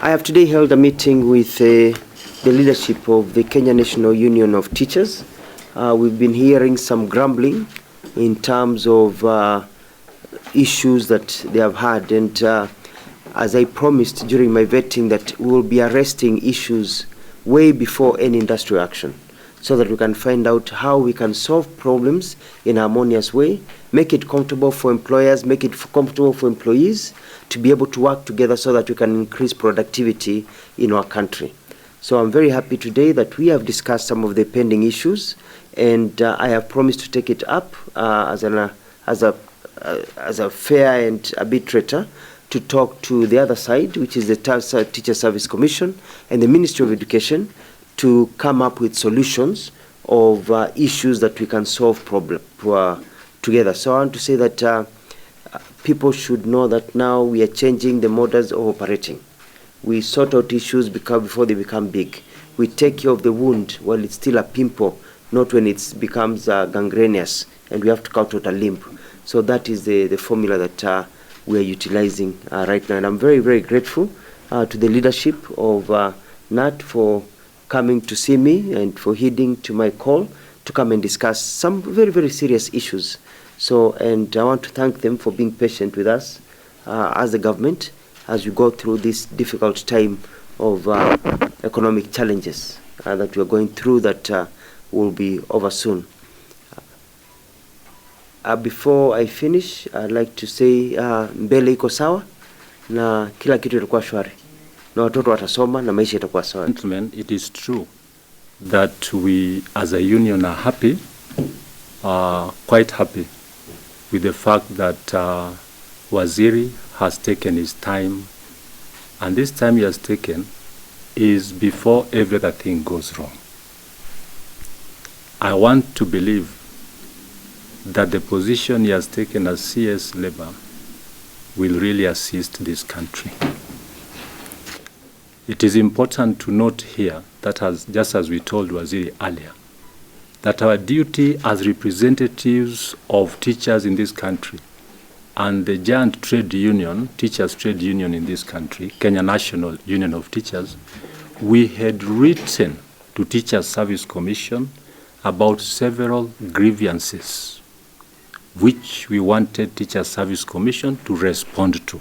I have today held a meeting with the leadership of the Kenya National Union of Teachers. We've been hearing some grumbling in terms of issues that they have had, and as I promised during my vetting that we will be arresting issues way before any industrial action, so that we can find out how we can solve problems in a harmonious way, make it comfortable for employers, make it comfortable for employees to be able to work together so that we can increase productivity in our country. So I'm very happy today that we have discussed some of the pending issues, and I have promised to take it up as a fair and arbitrator to talk to the other side, which is the Teacher Service Commission and the Ministry of Education, to come up with solutions of issues that we can solve together. So I want to say that people should know that now we are changing the models of operating. We sort out issues before they become big. We take care of the wound while it's still a pimple, not when it becomes gangrenous and we have to cut out a limb. So that is the formula that we are utilizing right now. And I'm very, very grateful to the leadership of Knut for coming to see me and for heeding to my call to come and discuss some very, very serious issues. So, and I want to thank them for being patient with us as a government as we go through this difficult time of economic challenges that we are going through that will be over soon. Before I finish, I'd like to say mbele iko sawa na kila kitu itakuwa shwari na watoto watasoma na maisha itakuwa sawa. Gentlemen, it is true that we as a union are happy, quite happy with the fact that Waziri has taken his time, and this time he has taken is before every other thing goes wrong. I want to believe that the position he has taken as CS Labour will really assist this country. It is important to note here that, just as we told Waziri earlier, that our duty as representatives of teachers in this country and the giant trade union, teachers trade union in this country, Kenya National Union of Teachers, we had written to Teacher Service Commission about several grievances which we wanted Teacher Service Commission to respond to.